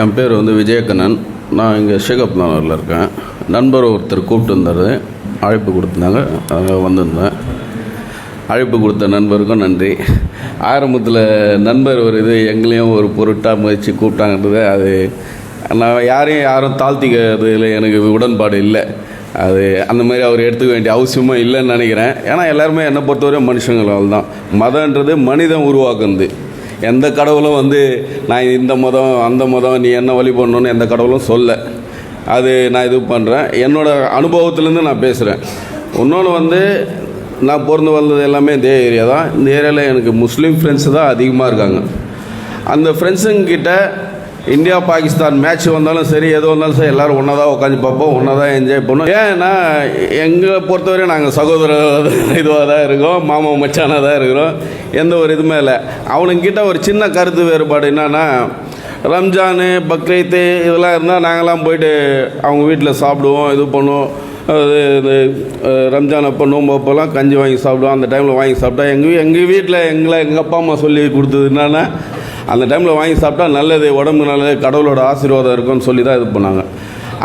என் பேர் விஜயகண்ணன். நான் இங்கே ஷேகப் நகரில் இருக்கேன். நண்பர் ஒருத்தர் கூப்பிட்டு இருந்தார், அழைப்பு கொடுத்துருந்தாங்க, அங்கே வந்திருந்தேன். அழைப்பு கொடுத்த நண்பருக்கும் நன்றி. ஆரம்பத்தில் நண்பர் எங்களையும் ஒரு பொருட்டாக முயற்சி கூப்பிட்டாங்கன்றது அது நான் யாரும் தாழ்த்திக்கிறதுல எனக்கு உடன்பாடு இல்லை. அது அந்த மாதிரி அவர் எடுத்துக்க வேண்டிய அவசியமும் இல்லைன்னு நினைக்கிறேன். ஏன்னா எல்லாருமே என்னை பொறுத்தவரை மனுஷங்களால் தான். மதன்றது மனிதன் உருவாக்குனது. எந்த கடவுளும் நான் இந்த மதம் அந்த மதம் நீ என்ன வழி பண்ணணுன்னு எந்த கடவுளும் சொல்ல. அது நான் இது பண்ணுறேன், என்னோடய அனுபவத்துலேருந்து நான் பேசுகிறேன். இன்னொன்று நான் பிறந்து வந்தது எல்லாமே இந்த ஏரியா தான். இந்த ஏரியாவில் எனக்கு முஸ்லீம் ஃப்ரெண்ட்ஸு தான் அதிகமாக இருக்காங்க. அந்த ஃப்ரெண்ட்ஸுங்கிட்ட இந்தியா பாகிஸ்தான் மேட்ச் வந்தாலும் சரி, எது வந்தாலும் சரி, எல்லோரும் ஒன்றா தான் உட்காந்து பார்ப்போம், ஒன்றா தான் என்ஜாய் பண்ணோம். ஏன்னா எங்களை பொறுத்தவரை நாங்கள் சகோதர இதுவாக தான் இருக்கோம், மாமா மச்சானாக தான் இருக்கிறோம். எந்த ஒரு இதுவுமே இல்லை. அவனுங்கிட்ட ஒரு சின்ன கருத்து வேறுபாடு என்னன்னா, ரம்ஜானு பக்ரீத்து இதெல்லாம் இருந்தால் நாங்களாம் போய்ட்டு அவங்க வீட்டில் சாப்பிடுவோம், இது பண்ணுவோம். அது ரம்ஜான் அப்போ நோம்பு அப்போல்லாம் கஞ்சி வாங்கி சாப்பிடுவோம். அந்த டைமில் வாங்கி சாப்பிட்டா எங்கள் வீட்டில் எங்கள் அப்பா அம்மா சொல்லி கொடுத்தது என்னன்னா, அந்த டைமில் வாங்கி சாப்பிட்டா நல்லது, உடம்பு நல்லது, கடவுளோட ஆசீர்வாதம் இருக்குன்னு சொல்லி தான் இது பண்ணாங்க.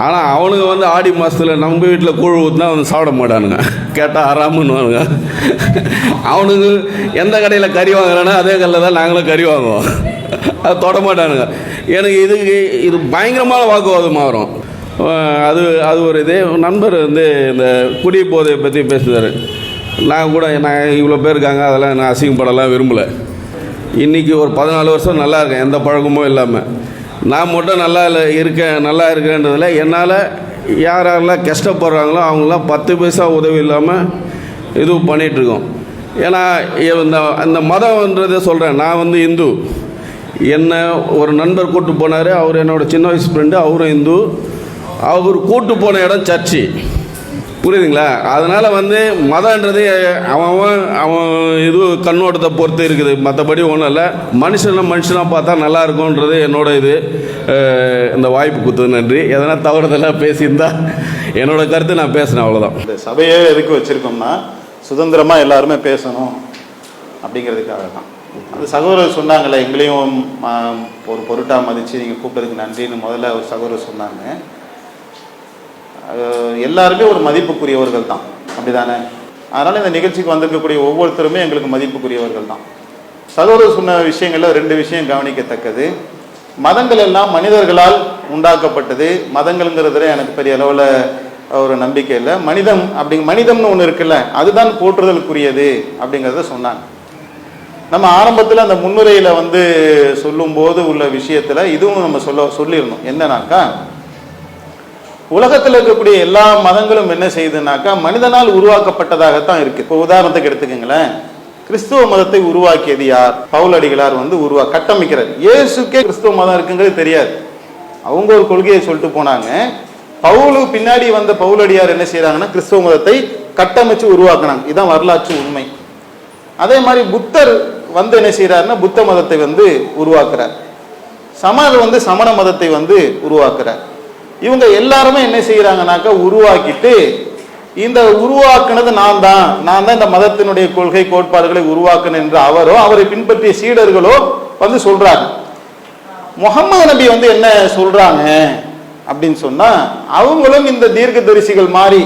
ஆனால் அவனுங்க ஆடி மாதத்தில் நம்ம வீட்டில் கூழ் ஊற்றினா சாப்பிட மாட்டானுங்க, கேட்டால் ஆறாமுன்னுவானுங்க. அவனுங்க எந்த கடையில் கறி வாங்குறானோ அதே கடையில் தான் நாங்களும் கறி வாங்குவோம், அது தொட மாட்டானுங்க. எனக்கு இது பயங்கரமான வாக்குவாதமாக வரும். அது ஒரு நண்பர் இந்த குடி போதையை பற்றி பேசுகிறார். நான் இவ்வளோ பேர் இருக்காங்க, அதெல்லாம் நான் அசிங்கப்படலாம் விரும்பலை. இன்றைக்கி ஒரு 14 வருஷம் நல்லா இருக்கேன், எந்த பழக்கமும் இல்லாமல். நான் மட்டும் நல்லா இருக்கேன்றதில் என்னால் யாரெல்லாம் கஷ்டப்படுறாங்களோ அவங்களாம் 10 பைசா உதவி இல்லாமல் இது பண்ணிகிட்ருக்கோம். ஏன்னா இந்த மதம்ன்றதை சொல்கிறேன். நான் இந்து. என்னை ஒரு நண்பர் கூப்பிட்டு போனார். அவர் என்னோடய சின்ன வயசு ஃப்ரெண்டு, அவரும் இந்து. அவர் கூட்டு போன இடம் சர்ச்சு, புரியுதுங்களா? அதனால் மதன்றது அவன் இது கண்ணோட்டத்தை பொறுத்து இருக்குது, மற்றபடி ஒன்றும் இல்லை. மனுஷனாக பார்த்தா நல்லா இருக்கும்ன்றது என்னோட இந்த வாய்ப்பு கொடுத்தது நன்றி. எதனா தவறுதெல்லாம் பேசியிருந்தா என்னோட கருத்து நான் பேசினேன், அவ்வளோதான். இந்த சபையே எதுக்கு வச்சுருக்கோம்னா, சுதந்திரமாக எல்லாருமே பேசணும் அப்படிங்கிறதுக்காக தான். அந்த சகோதரர் சொன்னாங்கள்ல, எங்களையும் ஒரு பொருட்டாக மதித்து நீங்கள் கூப்பிட்டதுக்கு நன்றின்னு முதல்ல ஒரு சகோதரர் சொன்னாங்க. எல்லாருமே ஒரு மதிப்புக்குரியவர்கள் தான், அப்படி தானே? அதனால் இந்த நிகழ்ச்சிக்கு வந்திருக்கக்கூடிய ஒவ்வொருத்தருமே எங்களுக்கு மதிப்புக்குரியவர்கள் தான். சகோதரர் சொன்ன விஷயங்களில் 2 விஷயம் கவனிக்கத்தக்கது. மதங்கள் எல்லாம் மனிதர்களால் உண்டாக்கப்பட்டது. மதங்கள்ங்கிறதுல எனக்கு பெரிய அளவில் ஒரு நம்பிக்கை இல்லை. மனிதம்னு ஒன்று இருக்குல்ல, அதுதான் போற்றுதலுக்குரியது அப்படிங்கிறத சொன்னாங்க. நம்ம ஆரம்பத்தில் அந்த முன்னுரையில் சொல்லும்போது உள்ள விஷயத்தில் இதுவும் நம்ம சொல்லிடணும். என்னன்னாக்கா, உலகத்தில் இருக்கக்கூடிய எல்லா மதங்களும் என்ன செய்யுதுனாக்கா மனிதனால் உருவாக்கப்பட்டதாகத்தான் இருக்கு. இப்போ உதாரணத்துக்கு எடுத்துக்கங்களேன், கிறிஸ்துவ மதத்தை உருவாக்கியது யார்? பவுலடிகளார் கட்டமைக்கிறார். இயேசுக்கே கிறிஸ்துவ மதம் இருக்குங்கிறது தெரியாது. அவங்க ஒரு கொள்கையை சொல்லிட்டு போனாங்க. பவுலு பின்னாடி வந்த பவுலடியார் என்ன செய்யறாங்கன்னா, கிறிஸ்துவ மதத்தை கட்டமைச்சு உருவாக்குனாங்க. இதுதான் வரலாற்று உண்மை. அதே மாதிரி புத்தர் என்ன செய்யறாருன்னா, புத்த மதத்தை உருவாக்குறார். சமணர் சமண மதத்தை உருவாக்குறார். இவங்க எல்லாருமே என்ன செய்யறாங்கனாக்கா, உருவாக்கிட்டு இந்த உருவாக்குனது நான் தான் இந்த மதத்தினுடைய கொள்கை கோட்பாடுகளை உருவாக்குனேன் என்று அவரை பின்பற்றிய சீடர்களோ சொல்றாங்க. முகமது நபி என்ன சொல்றாங்க அப்படின்னு சொன்னா, அவங்களும் இந்த தீர்க்கதரிசிகள் மாதிரி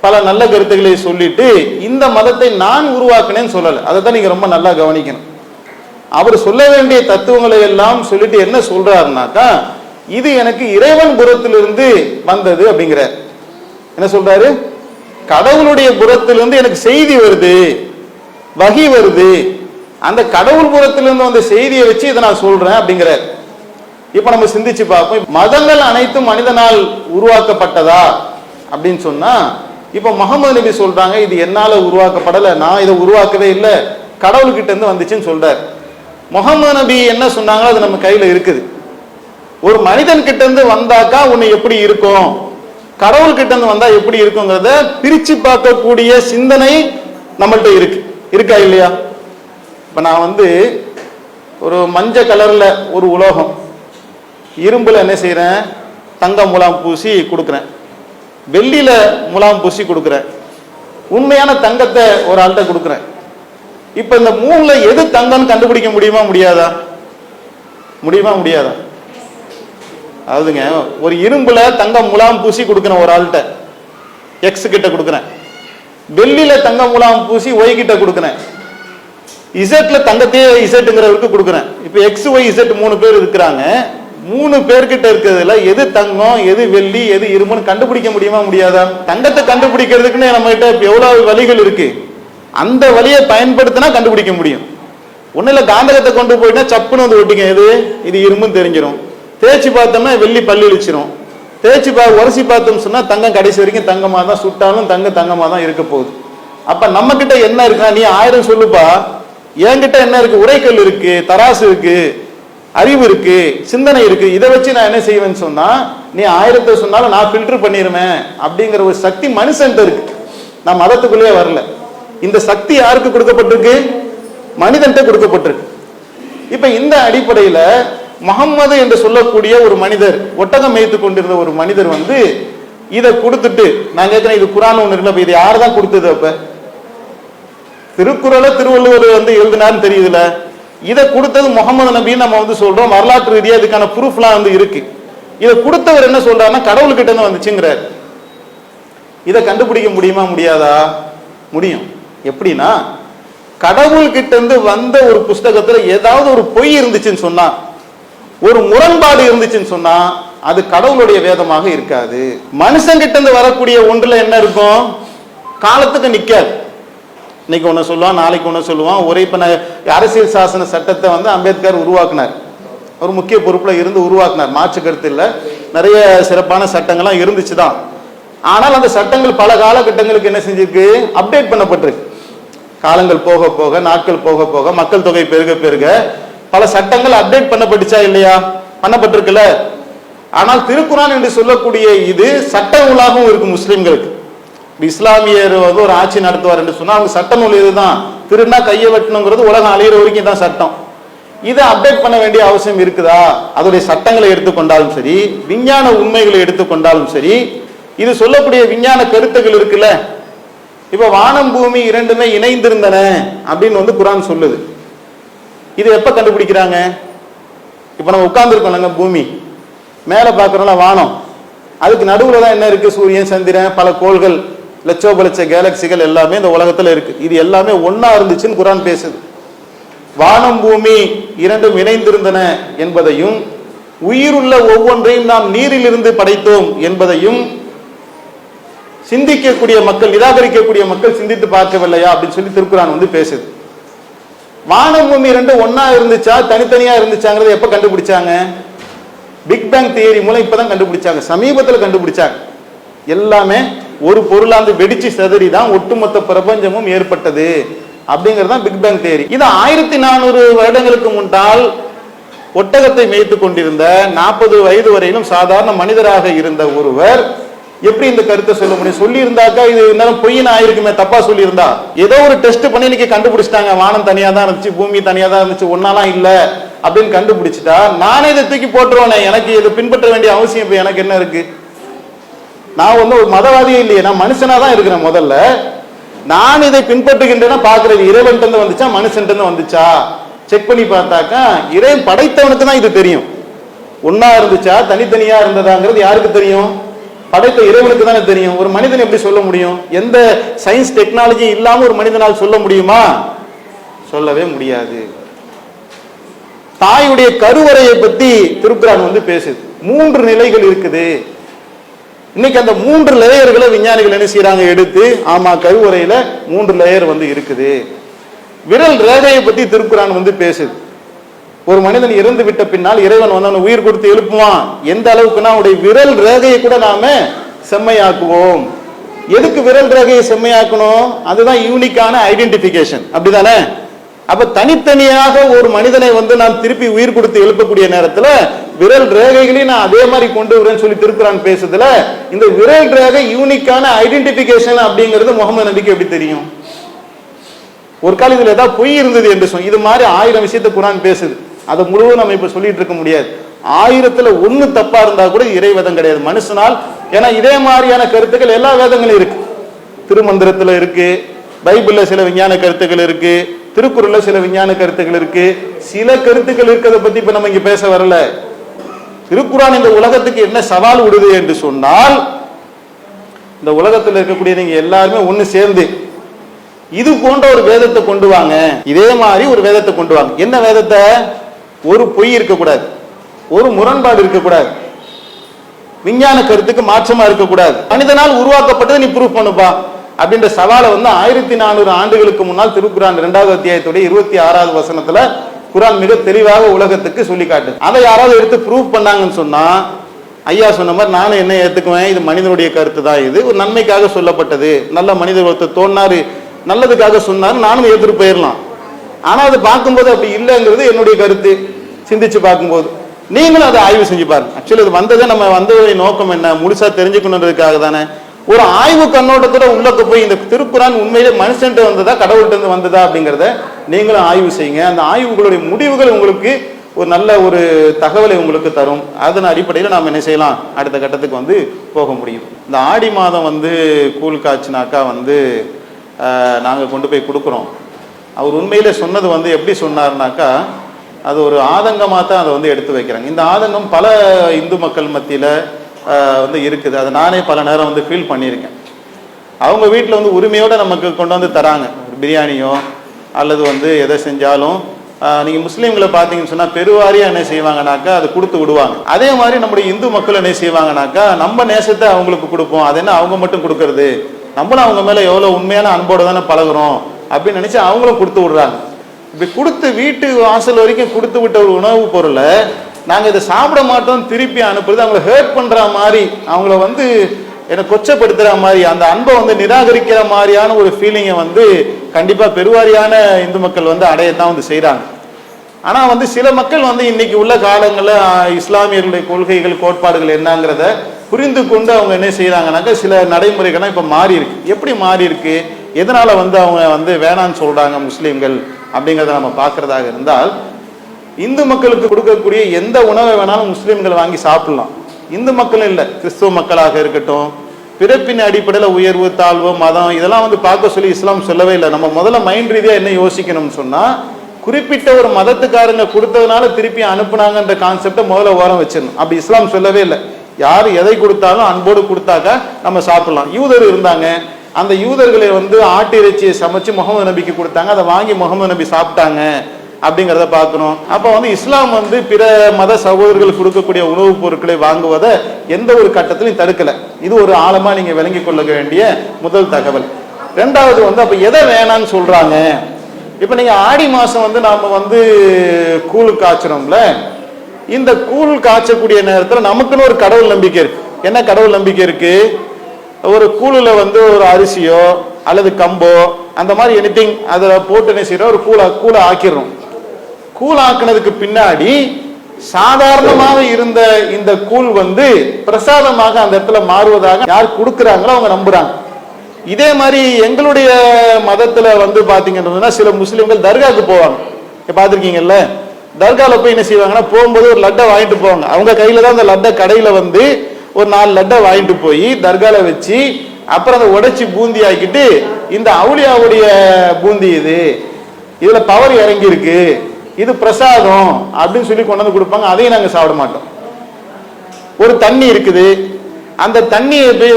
பல நல்ல கருத்துக்களை சொல்லிட்டு இந்த மதத்தை நான் உருவாக்குனேன்னு சொல்லலை. அதை தான் நீங்க ரொம்ப நல்லா கவனிக்கணும். அவர் சொல்ல வேண்டிய தத்துவங்களை எல்லாம் சொல்லிட்டு என்ன சொல்றாருனாக்கா, இது எனக்கு இறைவன் புறத்திலிருந்து வந்தது அப்படிங்கிற. என்ன சொல்றாரு? கடவுளுடைய புறத்திலிருந்து எனக்கு செய்தி வருது, வகி வருது. அந்த கடவுள் புறத்திலிருந்து வந்த செய்தியை வச்சு இதை நான் சொல்றேன் அப்படிங்கிற. இப்ப நம்ம சிந்திச்சு பார்ப்போம், மதங்கள் அனைத்தும் மனிதனால் உருவாக்கப்பட்டதா அப்படின்னு சொன்னா, இப்ப முகமது நபி சொல்றாங்க, இது என்னால உருவாக்கப்படலை, நான் இதை உருவாக்கவே இல்லை, கடவுள்கிட்ட இருந்து வந்துச்சுன்னு சொல்றாரு. முகமது நபி என்ன சொன்னாங்களோ அது நம்ம கையில இருக்குது. ஒரு மனிதன் கிட்ட இருந்து வந்தாக்கா உன்னை எப்படி இருக்கும், கடவுள் கிட்ட இருந்து வந்தா எப்படி இருக்குங்கிறத பிரிச்சு பார்க்கக்கூடிய சிந்தனை நம்மள்ட்ட இருக்கா இல்லையா? இப்ப நான் ஒரு மஞ்சள் கலர்ல ஒரு உலோகம், இரும்புல என்ன செய்யறேன், தங்க முலாம் பூசி கொடுக்குறேன், வெள்ளியில முலாம் பூசி கொடுக்குறேன், உண்மையான தங்கத்தை ஒரு ஆள்கிட்ட கொடுக்குறேன். இப்ப இந்த 3ல எது தங்கம்னு கண்டுபிடிக்க முடியுமா முடியாதா? அதாவதுங்க, ஒரு இரும்புல தங்கம் முலாம் பூசி கொடுக்குறேன் ஒரு ஆள்கிட்ட, எக்ஸ் கிட்ட கொடுக்குறேன். வெள்ளியில தங்கம் முலாம் பூசி ஒய் கிட்ட கொடுக்குறேன். இசட்ல தங்கத்தையே இசட்டுங்கிறவருக்கு கொடுக்குறேன். இப்ப எக்ஸ் ஒய் இசட் 3 பேர் இருக்கிறாங்க. 3 பேர்கிட்ட இருக்கிறதுல எது தங்கம், எது வெள்ளி, எது இரும்புன்னு கண்டுபிடிக்க முடியுமா முடியாதா? தங்கத்தை கண்டுபிடிக்கிறதுக்குன்னு நம்ம கிட்ட எவ்வளவு வழிகள் இருக்கு. அந்த வழியை பயன்படுத்தினா கண்டுபிடிக்க முடியும். ஒன்னும் இல்ல, காந்தகத்தை கொண்டு போயிட்டா சப்புன்னு வந்து ஒட்டிக்க, எது இது இரும்புன்னு தெரிஞ்சிடும். தேய்ச்சி பார்த்தோம்னா வெள்ளி பள்ளி இழிச்சிரும். உரசி பார்த்தோம் சொன்னா தங்கம் கடைசி வரைக்கும் தங்கமா தான், சுட்டாலும் தங்கமா தான் இருக்க போகுது. அப்ப நம்ம கிட்ட என்ன இருக்கா, நீ 1000 சொல்லுப்பா, என்கிட்ட என்ன இருக்கு, உரைக்கல் இருக்கு, தராசு இருக்கு, அறிவு இருக்கு, சிந்தனை இருக்கு. இதை வச்சு நான் என்ன செய்வேன்னு சொன்னா, நீ 1000 சொன்னாலும் நான் ஃபில்டர் பண்ணிருவேன் அப்படிங்கிற ஒரு சக்தி மனுஷன்ட்ட இருக்கு. நான் மதத்துக்குள்ளேயே வரல. இந்த சக்தி யாருக்கு கொடுக்கப்பட்டிருக்கு? மனிதன்ட்ட கொடுக்கப்பட்டிருக்கு. இப்ப இந்த அடிப்படையில முகம்மது என்று சொல்லக்கூடிய ஒரு மனிதர், ஒட்டகம் மேய்த்து கொண்டிருந்த ஒரு மனிதர் வந்து இதை கொடுத்துட்டு, நான் கேட்கிறேன், இது குரான் ஒண்ணு இருக்குல்ல, இது யாரு தான் கொடுத்தது? அப்ப திருக்குறளை திருவள்ளுவர் வந்து எழுதினார்னு தெரியுதுல, இதை கொடுத்தது முகமது நபின்னு நம்ம வந்து சொல்றோம். வரலாற்று ரீதியா இதுக்கான ப்ரூஃப்லாம் வந்து இருக்கு. இதை கொடுத்தவர் என்ன சொல்றாருன்னா, கடவுள்கிட்ட இருந்து வந்துச்சுங்கிறார். இதை கண்டுபிடிக்க முடியுமா முடியாதா? முடியும். எப்படின்னா, கடவுள்கிட்ட இருந்து வந்த ஒரு புஸ்தகத்துல ஏதாவது ஒரு பொய் இருந்துச்சுன்னு சொன்னா, ஒரு முரண்பாடு இருந்துச்சுன்னு சொன்னா, அது கடவுளுடைய வேதமாக இருக்காது. மனுஷங்கிட்ட இருந்து வரக்கூடிய ஒன்றுல என்ன இருக்கும்? காலத்துக்கு நிக்காது. இன்னைக்கு ஒண்ணு சொல்லுவான், நாளைக்கு ஒண்ணு சொல்லுவான். ஒரே இப்ப அரசியல் சாசன சட்டத்தை வந்து அம்பேத்கர் உருவாக்குனார். ஒரு முக்கிய பொறுப்புல இருந்து உருவாக்குனார், மாற்று கருத்து இல்ல. நிறைய சிறப்பான சட்டங்கள்லாம் இருந்துச்சுதான். ஆனால் அந்த சட்டங்கள் பல காலகட்டங்களுக்கு என்ன செஞ்சிருக்கு? அப்டேட் பண்ணப்பட்டிருக்கு. காலங்கள் போக போக, நாட்கள் போக போக, மக்கள் தொகை பெருக பெருக பல சட்டங்கள் அப்டேட் பண்ணப்பட்டுச்சா இல்லையா? பண்ணப்பட்டிருக்குல்ல. ஆனால் திருக்குரான் என்று சொல்லக்கூடிய இது சட்ட நூலாகவும் இருக்கு முஸ்லிம்களுக்கு. இஸ்லாமியர் வந்து ஒரு ஆட்சி நடத்துவார் என்று சொன்னா அவங்க சட்ட நூல் இதுதான். திருநா கையை வெட்டணுங்கிறது உலகம் அழியிற வரைக்கும் தான் சட்டம். இதை அப்டேட் பண்ண வேண்டிய அவசியம் இருக்குதா? அதோடைய சட்டங்களை எடுத்துக்கொண்டாலும் சரி, விஞ்ஞான உண்மைகளை எடுத்துக்கொண்டாலும் சரி, இது சொல்லக்கூடிய விஞ்ஞான கருத்துக்கள் இருக்குல்ல. இப்ப வானம் பூமி இரண்டுமே இணைந்திருந்தன அப்படின்னு வந்து குரான் சொல்லுது. இது எப்ப கண்டுபிடிக்கிறாங்க? இப்ப நம்ம உட்கார்ந்து இருக்கோம், பூமி மேல பாக்குறோம்ல வானம், அதுக்கு நடுவுல தான் என்ன இருக்கு? சூரியன், சந்திரன், பல கோள்கள், லட்சோபலட்ச கேலக்சிகள் எல்லாமே இந்த உலகத்துல இருக்கு. இது எல்லாமே ஒன்னா இருந்துச்சுன்னு குரான் பேசுது. வானம் பூமி இரண்டும் இணைந்திருந்தன என்பதையும், உயிருள்ள ஒவ்வொன்றையும் நாம் நீரில் இருந்து படைத்தோம் என்பதையும் சிந்திக்கக்கூடிய மக்கள், நிராகரிக்கக்கூடிய மக்கள் சிந்தித்து பார்க்கவில்லையா அப்படின்னு சொல்லி திருக்குரான் வந்து பேசுது. வானம் பூமி ரெண்டும் ஒன்னா இருந்துச்சா தனித்தனியா இருந்துச்சாங்கிறத எப்ப கண்டுபிடிச்சாங்க? பிக் பேங் தியரி மூலம் இப்பதான் கண்டுபிடிச்சாங்க, சமீபத்தில் கண்டுபிடிச்சாங்க. எல்லாமே ஒரு பொருளாந்து வெடிச்சு செதறி தான் ஒட்டுமொத்த பிரபஞ்சமும் ஏற்பட்டது அப்படிங்கிறது தான் பிக் பேங் தியரி. இது 1400 வருடங்களுக்கு முன்னால் ஒட்டகத்தை மேய்த்து கொண்டிருந்த 40 வயது வரையிலும் சாதாரண மனிதராக இருந்த ஒருவர் எப்படி இந்த கருத்தை சொல்ல முடியும்? சொல்லி இருந்தாக்கா இது நேரம் பொய்யின் ஆயிருக்குமே, தப்பா சொல்லி இருந்தா. ஏதோ ஒரு டெஸ்ட் பண்ணி இன்னைக்கு கண்டுபிடிச்சிட்டாங்க, வானம் தனியா தான் இருந்துச்சு, பூமி தனியா தான் இருந்துச்சு, ஒன்னாலாம் இல்ல அப்படின்னு கண்டுபிடிச்சிட்டா நானே இதை தூக்கி போட்டுருவானே, எனக்கு இதை பின்பற்ற வேண்டிய அவசியம் இப்ப எனக்கு என்ன இருக்கு? நான் வந்து ஒரு மதவாதியே இல்லையே, நான் மனுஷனா தான் இருக்கிறேன். முதல்ல நான் இதை பின்பற்றுகின்றேன்னா பாக்குறது இறைவன் வந்துச்சா மனுஷன் வந்துச்சா செக் பண்ணி பார்த்தாக்கா இறைவன் படைத்தவனுக்கு தான் இது தெரியும். ஒன்னா இருந்துச்சா தனித்தனியா இருந்ததாங்கிறது யாருக்கு தெரியும்? படைத்த இறைவனுக்கு தானே தெரியும். ஒரு மனிதன் எப்படி சொல்ல முடியும்? எந்த சயின்ஸ் டெக்னாலஜி இல்லாம ஒரு மனிதனால் சொல்ல முடியுமா? சொல்லவே முடியாது. தாயுடைய கருவறையை பத்தி திருக்குரான் வந்து பேசுது. 3 நிலைகள் இருக்குது. இன்னைக்கு அந்த 3 லேயர்களை விஞ்ஞானிகள் என்ன செய்யறாங்க? எடுத்து, ஆமா கருவறையில 3 லேயர் வந்து இருக்குது. விரல் ரேகையை பத்தி திருக்குரான் வந்து பேசுது. ஒரு மனிதன் இறந்து விட்ட பின்னால் இறைவன் வந்து அவனை உயிர் கொடுத்து எழுப்புவான். எந்த அளவுக்குன்னா அவனுடைய விரல் ரேகையை கூட நாம செம்மையாக்குவோம். எதுக்கு விரல் ரேகையை செம்மையாக்கணும்? அதுதான் யூனிக்கான ஐடென்டிபிகேஷன், அப்படிதானே? அப்ப தனித்தனியாக ஒரு மனிதனை வந்து நாம் திருப்பி உயிர் கொடுத்து எழுப்பக்கூடிய நேரத்துல விரல் ரேகைகளையும் நான் அதே மாதிரி கொண்டு வரேன்னு சொல்லி திருக்குறான் பேசுதுல. இந்த விரல் ரேகை யூனிக்கான ஐடென்டிபிகேஷன் அப்படிங்கிறது முகமது நபிக்கு எப்படி தெரியும்? ஒரு கால இதுல ஏதாவது பொய் இருந்தது என்று சொல்லி இது மாதிரி 1000 விஷயத்தை குரான் பேசுது. அதை முழுவதும் நம்ம இப்ப சொல்லிட்டு இருக்க முடியாது. 1000த்துல 1 தப்பா இருந்தா கூட இறைவேதம் கிடையாது மனுஷனால். ஏன்னா இதே மாதிரியான கருத்துக்கள் எல்லா வேதங்களும் இருக்கு. திருமந்திரத்துல இருக்கு, பைபிள்ல சில விஞ்ஞான கருத்துக்கள் இருக்கு, திருக்குறள்ல சில விஞ்ஞான கருத்துக்கள் இருக்கு. சில கருத்துக்கள் இருக்கிறத பத்தி இப்ப நம்ம இங்க பேச வரல. திருக்குர்ஆன் இந்த உலகத்துக்கு என்ன சவால் விடுது என்று சொன்னால், இந்த உலகத்தில் இருக்கக்கூடிய நீங்க எல்லாருமே ஒண்ணு சேர்ந்து இது போன்ற ஒரு வேதத்தை கொண்டு வாங்க, இதே மாதிரி ஒரு வேதத்தை கொண்டு வாங்க. என்ன வேதத்தை? ஒரு பொய் இருக்கக்கூடாது, ஒரு முரண்பாடு இருக்கக்கூடாது, விஞ்ஞான கருத்துக்கு மாற்றமா இருக்கக்கூடாது, மனிதனால் உருவாக்கப்பட்டது நீ ப்ரூஃப் பண்ணுப்பா அப்படின்ற சவாலை 1400 ஆண்டுகளுக்கு முன்னால் திருக்குர்ஆன் 2வது அத்தியாயத்துடைய 26வது வசனத்துல குர்ஆன் மிக தெளிவாக உலகத்துக்கு சொல்லி காட்டு. அதை யாராவது எடுத்து ப்ரூஃப் பண்ணாங்கன்னு சொன்னா, ஐயா சொன்ன மாதிரி நானும் என்ன ஏத்துக்குவேன், இது மனிதனுடைய கருத்து தான், இது ஒரு நன்மைக்காக சொல்லப்பட்டது, நல்ல மனிதர் ஒருத்தர் தோன்றாரு, நல்லதுக்காக சொன்னாரு, நானும் ஏத்துட்டு போயிடலாம். ஆனா அது பார்க்கும்போது அப்படி இல்லைங்கிறது என்னுடைய கருத்து. சிந்திச்சு பார்க்கும்போது நீங்களும் அதை ஆய்வு செஞ்சு பாருங்க. ஆக்சுவலி இது வந்ததே நம்ம வந்ததுடைய நோக்கம் என்ன, முழுசா தெரிஞ்சுக்கணுன்றதுக்காக தானே. ஒரு ஆய்வு கண்ணோட்டத்தோட உள்ளக்கு போய் இந்த திருக்குர்ஆன் உண்மையிலே மனுஷன்ட்டு வந்ததா கடவுள்கிட்ட இருந்து வந்ததா அப்படிங்கிறத நீங்களும் ஆய்வு செய்யுங்க. அந்த ஆய்வுகளுடைய முடிவுகள் உங்களுக்கு ஒரு நல்ல ஒரு தகவலை உங்களுக்கு தரும். அதன் அடிப்படையில் நாம் என்ன செய்யலாம், அடுத்த கட்டத்துக்கு போக முடியும். இந்த ஆடி மாதம் கூழ் காய்ச்சினாக்கா நாங்கள் கொண்டு போய் கொடுக்குறோம். அவர் உண்மையிலே சொன்னது எப்படி சொன்னார்னாக்கா, அது ஒரு ஆதங்கமாக தான் அதை எடுத்து வைக்கிறாங்க. இந்த ஆதங்கம் பல இந்து மக்கள் மத்தியில் இருக்குது. அதை நானே பல நேரம் ஃபீல் பண்ணியிருக்கேன். அவங்க வீட்டில் உரிமையோடு நமக்கு கொண்டு தராங்க, பிரியாணியோ அல்லது எதை செஞ்சாலும். நீங்கள் முஸ்லீம்களை பார்த்தீங்கன்னு சொன்னால் பெருவாரியாக என்ன செய்வாங்கனாக்கா அது கொடுத்து விடுவாங்க. அதே மாதிரி நம்முடைய இந்து மக்கள் என்ன செய்வாங்கனாக்கா, நம்ம நேசத்தை அவங்களுக்கு கொடுப்போம், அது என்ன அவங்க மட்டும் கொடுக்கறது, நம்மளும் அவங்க மேலே எவ்வளோ உண்மையான அன்போடு தானே பழகுறோம் அப்படின்னு நினச்சி அவங்களும் கொடுத்து விடுறாங்க. இப்படி கொடுத்து வீட்டு வாசல் வரைக்கும் கொடுத்து விட்ட ஒரு உணவுப் பொருளை நாங்கள் இதை சாப்பிட மாட்டோம் திருப்பி அனுப்புறது அவங்கள ஹேர்ட் பண்ணுற மாதிரி, அவங்கள என்னை கொச்சப்படுத்துகிற மாதிரி, அந்த அன்பை நிராகரிக்கிற மாதிரியான ஒரு ஃபீலிங்கை கண்டிப்பாக பெருவாரியான இந்து மக்கள் அடையத்தான் செய்கிறாங்க. ஆனால் சில மக்கள் இன்னைக்கு உள்ள காலங்களில் இஸ்லாமியர்களுடைய கொள்கைகள் கோட்பாடுகள் என்னங்கிறத புரிந்து கொண்டு அவங்க என்ன செய்கிறாங்கனாக்கா சில நடைமுறைகள்லாம் இப்போ மாறி இருக்கு. எப்படி மாறி இருக்கு, எதனால் அவங்க வேணான்னு சொல்கிறாங்க முஸ்லீம்கள் அப்படிங்கிறத நம்ம பார்க்குறதாக இருந்தால், இந்து மக்களுக்கு கொடுக்கக்கூடிய எந்த உணவை வேணாலும் முஸ்லீம்கள் வாங்கி சாப்பிடலாம். இந்து மக்கள் இல்லை, கிறிஸ்துவ மக்களாக இருக்கட்டும், பிறப்பின் அடிப்படையில் உயர்வு தாழ்வு மதம் இதெல்லாம் பார்க்க சொல்லி இஸ்லாம் சொல்லவே இல்லை. நம்ம முதல்ல மைண்ட் ரீதியாக என்ன யோசிக்கணும்னு சொன்னால், குறிப்பிட்ட ஒரு மதத்துக்காரங்க கொடுத்ததுனால திருப்பி அனுப்புனாங்கன்ற கான்செப்டை முதல்ல ஓரம் வச்சிடணும். அப்படி இஸ்லாம் சொல்லவே இல்லை. யார் எதை கொடுத்தாலும் அன்போடு கொடுத்தாக்கா நம்ம சாப்பிடலாம். யூதர் இருந்தாங்க, அந்த யூதர்களை ஆட்டு இறைச்சியை சமைச்சு முகமது நபிக்கு கொடுத்தாங்க, அதை வாங்கி முகமது நபி சாப்பிட்டாங்க அப்படிங்கிறத பார்க்கணும். அப்போ இஸ்லாம் பிற மத சகோதரர்கள் கொடுக்கக்கூடிய உணவுப் பொருட்களை வாங்குவதை எந்த ஒரு கட்டத்திலையும் தடுக்கலை. இது ஒரு ஆழமா நீங்க விளங்கி கொள்ள வேண்டிய முதல் தகவல். ரெண்டாவது அப்ப எதை வேணான்னு சொல்றாங்க. இப்ப நீங்க ஆடி மாசம் நாம கூழ் காய்ச்சறோம்ல, இந்த கூழ் காய்ச்சக்கூடிய நேரத்தில் நமக்குன்னு ஒரு கடவுள் நம்பிக்கை இருக்கு. என்ன கடவுள் நம்பிக்கை இருக்கு? ஒரு கூழுல ஒரு அரிசியோ அல்லது கம்போ அந்த மாதிரி எனிதிங் அதில் போட்டு என்ன செய்யறோம், ஒரு கூழை ஆக்கிடுறோம். கூழ் ஆக்கினதுக்கு பின்னாடி சாதாரணமாக இருந்த இந்த கூழ் பிரசாதமாக அந்த இடத்துல மாறுவதாக யார் கொடுக்குறாங்களோ அவங்க நம்புறாங்க. இதே மாதிரி எங்களுடைய மதத்துல பாத்தீங்கன்னா சில முஸ்லிம்கள் தர்காவுக்கு போவாங்க. பார்த்துருக்கீங்கல்ல, தர்காவில் போய் என்ன செய்வாங்கன்னா, போகும்போது ஒரு லட்டை வாங்கிட்டு போவாங்க. அவங்க கையில தான் அந்த லட்டை கடையில ஒரு 4 லட்டை வாங்கிட்டு போய் தர்கால வச்சு அப்புறம் அதை உடைச்சி பூந்தி ஆக்கிட்டு, இந்த அவுளியாவுடைய பூந்தி இதுல பவர் இறங்கி இருக்கு, இது பிரசாதம் அப்படின்னு சொல்லி கொண்டு கொடுப்பாங்க. அதையும் நாங்க சாப்பிட மாட்டோம். ஒரு தண்ணி இருக்குது, அந்த தண்ணியை போய்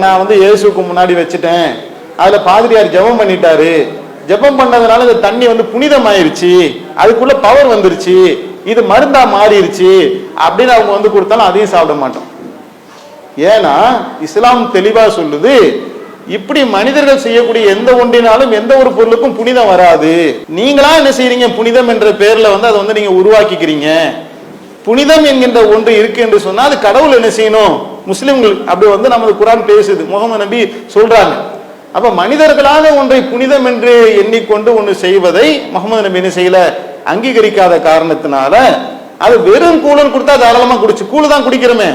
நான் இயேசுக்கு முன்னாடி வச்சுட்டேன், அதுல பாதிரியார் ஜெபம் பண்ணிட்டாரு, ஜெபம் பண்ணதுனால இந்த தண்ணி புனிதம் ஆயிருச்சு, அதுக்குள்ள பவர் வந்துருச்சு, இது மருந்தா மாறிடுச்சு அப்படின்னு அவங்க கொடுத்தாலும் அதையும் சாப்பிட மாட்டோம். ஏன்னா இஸ்லாம் தெளிவா சொல்லுது, இப்படி மனிதர்கள் செய்யக்கூடிய எந்த ஒன்றினாலும் எந்த ஒரு பொருளுக்கும் புனிதம் வராது. நீங்களா என்ன செய்றீங்க, புனிதம் என்ற பேர்ல அதை நீங்க உருவாக்கிக்கிறீங்க. புனிதம் என்கின்ற ஒன்று இருக்கு என்று சொன்னா அது கடவுள் என்ன செய்யணும், முஸ்லிம்கள் அப்படி நமது குர்ஆன் பேசுது, முகமது நபி சொல்றாங்க. அப்ப மனிதர்களாக ஒன்றை புனிதம் என்று எண்ணிக்கொண்டு ஒன்று செய்வதை முகமது நபி என்ன செய்யல, அங்கீகரிக்காத காரணத்தினால அது வெறும் கூழ் கொடுத்தா தாராளமா குடிச்சு, கூழ் தான் குடிக்கிறோமே.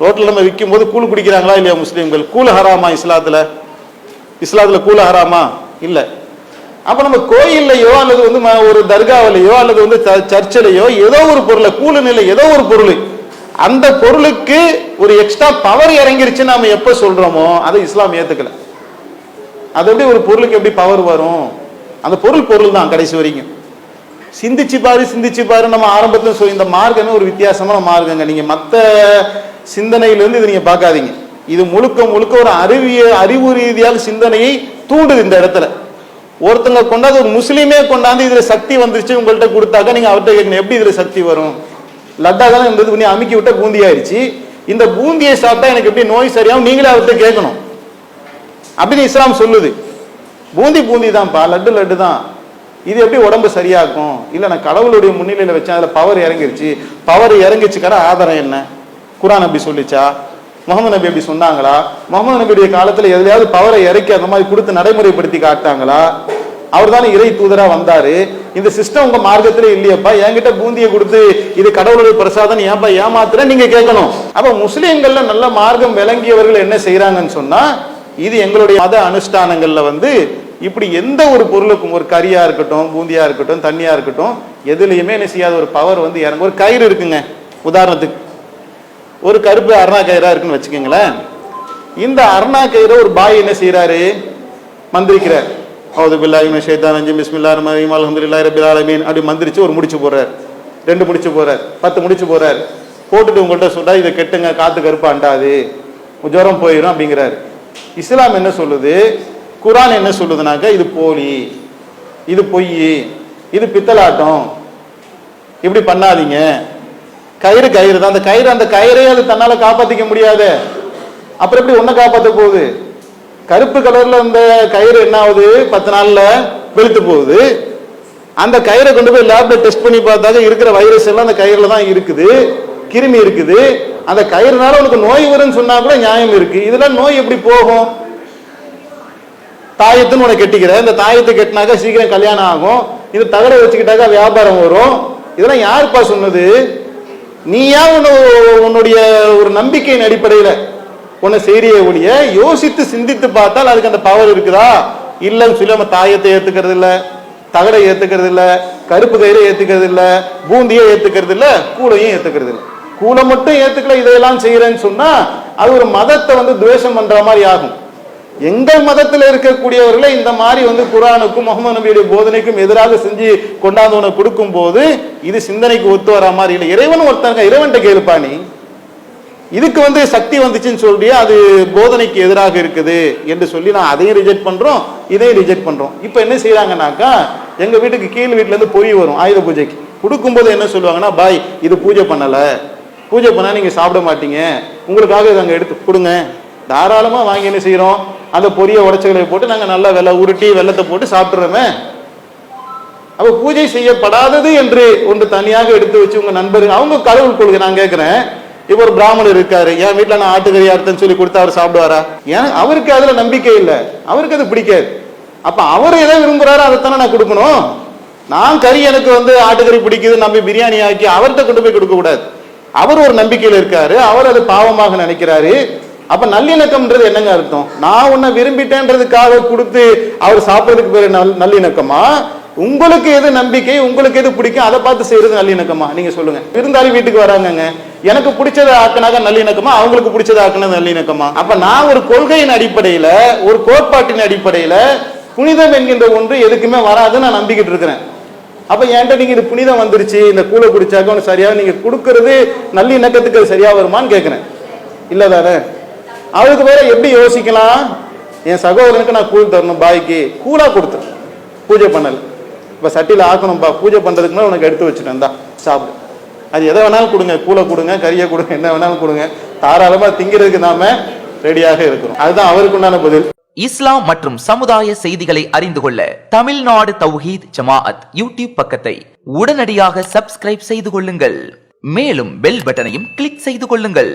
ரோட்ல நம்ம விற்கும் போது கூழ் குடிக்கிறாங்களா இல்லையா முஸ்லீம்கள்? கூழ் ஹராமா இஸ்லாத்துல கூழ் ஹராமா? இல்ல. அப்ப நம்ம கோயில்லையோ அல்லது ஒரு தர்காவிலையோ அல்லது சர்ச்சிலையோ ஏதோ ஒரு பொருளை, கூழ் நிலை ஏதோ ஒரு பொருள், அந்த பொருளுக்கு ஒரு எக்ஸ்ட்ரா பவர் இறங்கிருச்சு நாம எப்ப சொல்றோமோ அதை இஸ்லாம் ஏத்துக்கல. அது எப்படி ஒரு பொருளுக்கு எப்படி பவர் வரும்? அந்த பொருள் தான் கடைசி வரைக்கும். சிந்திச்சு பாரு நம்ம ஆரம்பத்துல சொல்லி இந்த மார்க்கமே ஒரு வித்தியாசமான மார்க்கங்க. நீங்க மத்த சிந்தனையிலிருந்து இது நீங்க பார்க்காதீங்க. இது முழுக்க முழுக்க ஒரு அறிவு ரீதியாக சிந்தனையை தூண்டுது. இந்த இடத்துல ஒருத்தங்க கொண்டாந்து ஒரு முஸ்லீமே கொண்டாந்து இதுல சக்தி வந்துருச்சு உங்கள்கிட்ட கொடுத்தாக்க நீங்க அவர்கிட்ட கேட்கணும், எப்படி இதுல சக்தி வரும்? லட்டா தானே இருந்தது, பண்ணி அமுக்கி விட்ட பூந்தி ஆயிடுச்சு. இந்த பூந்தியை சாப்பிட்டா எனக்கு எப்படி நோய் சரியாகும்? நீங்களே அவர்கிட்ட கேட்கணும் அப்படின்னு இஸ்லாம் சொல்லுது. பூந்தி தான்ப்பா, லட்டு தான், இது எப்படி உடம்பு சரியாக்கும்? இல்ல நான் கடவுளுடைய முன்னிலையில வச்சேன், அதுல பவர் இறங்கிச்சுக்கான ஆதாரம் என்ன? குர்ஆன் அப்படி சொல்லிச்சா? முகமது நபி அப்படி சொன்னாங்களா? முகமது நபியுடைய காலத்துல எதுலையாவது பவரை இறக்கி அந்த மாதிரி கொடுத்து நடைமுறைப்படுத்தி காட்டாங்களா? அவர் தானே இறை தூதரா வந்தாரு. இந்த சிஸ்டம் உங்க மார்க்கத்திலே இல்லையப்பா, என்கிட்ட பூந்தியை கொடுத்து இது கடவுளுடைய பிரசாதம் ஏன்பா ஏமாத்துற நீங்க கேட்கணும். அப்ப முஸ்லீம்கள்ல நல்ல மார்க்கம் விளங்கியவர்கள் என்ன செய்யறாங்கன்னு சொன்னா, இது எங்களுடைய மத அனுஷ்டானங்கள்ல இப்படி எந்த ஒரு பொருளுக்கும், ஒரு கறியா இருக்கட்டும், பூந்தியா இருக்கட்டும், தண்ணியா இருக்கட்டும், எதுலையுமே என்ன செய்யாத ஒரு பவர் இறங்க. ஒரு கயிறு இருக்குங்க, உதாரணத்துக்கு ஒரு கருப்பு அருணா கயிறா இருக்குன்னு வச்சுக்கோங்களேன். இந்த அருணா கயிறை ஒரு பாய் என்ன செய்யறாரு, மந்திரிக்கிறார். அவுது பில்லாஹி மினஷ் ஷைத்தானிர் ரஜீம் பிஸ்மில்லாஹிர் ரஹ்மானிர் ரஹீம் அல்ஹம்துலில்லாஹி ரப்பில் ஆலமீன் அப்படி மந்திரிச்சு ஒரு முடிச்சு போடுறார், 2 முடிச்சு போறார், 10 முடிச்சு போறார். போட்டுட்டு உங்கள்கிட்ட சொல்றா இதை கெட்டுங்க, காத்து கருப்பு அண்டாது, ஜுரம் போயிடும் அப்படிங்கிறாரு. இஸ்லாம் என்ன சொல்லுது, குர்ஆன் என்ன சொல்லுதுனாக்க, இது போலி, இது பொய், இது பித்தலாட்டம், இப்படி பண்ணாதீங்க. கயிறு தான், அந்த கயிறை அது தன்னால காப்பாத்திக்க முடியாது. அப்புறம் எப்படி ஒன்ன காப்பாற்ற போகுது? கருப்பு கலர்ல அந்த கயிறு என்ன ஆகுது, 10 நாள்ல வெளுத்து போகுது. அந்த கயிறை கொண்டு போய் லேப்ல டெஸ்ட் பண்ணி பார்த்தாக்க இருக்கிற வைரஸ் எல்லாம் அந்த கயிறுல தான் இருக்குது, கிருமி இருக்குது. அந்த கயிறுனால உனக்கு நோய் வரும்னு சொன்னா கூட நியாயம் இருக்கு. இதெல்லாம் நோய் எப்படி போகும்? தாயத்துன்னு உனக்கு கெட்டிக்கிற, இந்த தாயத்தை கெட்டினாக்கா சீக்கிரம் கல்யாணம் ஆகும், இது தகடை வச்சுக்கிட்டாக்கா வியாபாரம் வரும். இதெல்லாம் யாருப்பா சொன்னது? நீயா உன்னுடைய ஒரு நம்பிக்கையின் அடிப்படையில உன்னை செய்தியை ஒழிய யோசித்து சிந்தித்து பார்த்தால் அதுக்கு அந்த பவர் இருக்குதா இல்லைன்னு சொல்லி நம்ம தாயத்தை ஏத்துக்கிறது இல்ல, தகடை ஏத்துக்கிறது இல்ல, கருப்பு கயிறை ஏத்துக்கிறது இல்ல, பூந்தியை ஏத்துக்கிறது இல்ல, கூலையும் ஏத்துக்கிறது இல்ல. கூலை மட்டும் ஏத்துக்கல, இதையெல்லாம் செய்யறேன்னு சொன்னா அது ஒரு மதத்தை துவேஷம் பண்ற மாதிரி ஆகும். எங்கள் மதத்தில் இருக்கக்கூடியவர்களை இந்த மாதிரி குர்ஆனுக்கும் முகமது நபியுடைய போதனைக்கும் எதிராக செஞ்சு கொண்டாந்து உனக்கு கொடுக்கும் போது இது சிந்தனைக்கு ஒத்து வர மாதிரி இல்லை. இறைவன் ஒருத்தங்க, இறைவன்ட்ட கேளுப்பா நீ, இதுக்கு சக்தி வந்துச்சுன்னு சொல்றியா, அது போதனைக்கு எதிராக இருக்குது என்று சொல்லி நான் அதையும் ரிஜெக்ட் பண்றோம், இதையும் ரிஜெக்ட் பண்றோம். இப்ப என்ன செய்யறாங்கன்னாக்கா, எங்க வீட்டுக்கு கீழ் வீட்டுல இருந்து பொறி வரும் ஆயுத பூஜைக்கு, கொடுக்கும்போது என்ன சொல்லுவாங்கன்னா, பாய் இது பூஜை பண்ணல, பூஜை பண்ணா நீங்க சாப்பிட மாட்டீங்க, உங்களுக்காக இதை அங்க எடுத்து கொடுங்க. தாராளமா வாங்கி என்ன செய்யறோம், அந்த பொரிய உடைச்சலை போட்டு நாங்க நல்லா உருட்டி வெள்ளத்தை போட்டு சாப்பிட்டுறோமே. அப்ப பூஜை செய்யப்படாதது என்று ஒன்று தனியாக எடுத்து வச்சு உங்க நண்பர்கள் அவங்க கடவுள் கொள்கை. நான் கேட்கிறேன், இப்ப ஒரு பிராமணர் இருக்காரு, என் வீட்டுல நான் ஆட்டுக்கறி அறுத்தன்னு சொல்லி கொடுத்தா அவர் சாப்பிடுவாரா? ஏன் அவருக்கு அதுல நம்பிக்கை இல்லை, அவருக்கு அது பிடிக்காது. அப்ப அவர் எதை விரும்புறாரோ அதைத்தானே நான் கொடுக்கணும். நான் கறி எனக்கு ஆட்டுக்கறி பிடிக்குது நம்பி பிரியாணி ஆக்கி அவர்கிட்ட கொண்டு போய் கொடுக்க கூடாது. அவர் ஒரு நம்பிக்கையில் இருக்காரு, அவர் அது பாவமாக நினைக்கிறாரு. அப்ப நல்லிணக்கம்ன்றது என்னங்க அர்த்தம்? நான் உன்னை விரும்பிட்டேன்றதுக்காக கொடுத்து அவர் சாப்பிட்றதுக்கு பேரு நல்லிணக்கமா? உங்களுக்கு எது நம்பிக்கை, உங்களுக்கு எது பிடிக்கும் அதை பார்த்து செய்யறது நல்லிணக்கமா? நீங்க சொல்லுங்க. விருந்தாளி வீட்டுக்கு வராங்கங்க, எனக்கு பிடிச்சதை ஆக்கினாக நல்லிணக்கமா, அவங்களுக்கு பிடிச்சதை ஆக்கின நல்லிணக்கமா? அப்ப நான் ஒரு கொள்கையின் அடிப்படையில, ஒரு கோட்பாட்டின் அடிப்படையில புனிதம் என்கின்ற ஒன்று எதுக்குமே வராதுன்னு நான் நம்பிக்கிட்டு இருக்கிறேன். அப்ப என்கிட்ட நீங்க இது புனிதம் வந்துருச்சு, இந்த கூலை குடிச்சாக்க ஒன்று சரியாக நீங்க கொடுக்கறது நல்லிணக்கத்துக்கு அது சரியா வருமானு கேட்கிறேன். இல்லதானே? அவருக்கு வேற எப்படி யோசிக்கலாம், என் சகோதரனுக்கு நான் கூழ் தரணும், பாய்க்கு கூலா கொடுத்து பூஜை பண்ணல, இப்ப சட்டியில ஆக்கணும்பா, பூஜை பண்றதுக்கு உனக்கு எடுத்து வச்சுட்டேன், தான் சாப்பிடு. அது எதை வேணாலும் கொடுங்க, கூலை கொடுங்க, கறியை கொடுங்க, என்ன வேணாலும் கொடுங்க, தாராளமா திங்கிறதுக்கு நாம ரெடியாக இருக்கிறோம். அதுதான் அவருக்கு உண்டான பதில். இஸ்லாம் மற்றும் சமுதாய செய்திகளை அறிந்து கொள்ள தமிழ்நாடு தௌஹீத் ஜமாஅத் யூடியூப் பக்கத்தை உடனடியாக சப்ஸ்கிரைப் செய்து கொள்ளுங்கள். மேலும் பெல் பட்டனையும் கிளிக் செய்து கொள்ளுங்கள்.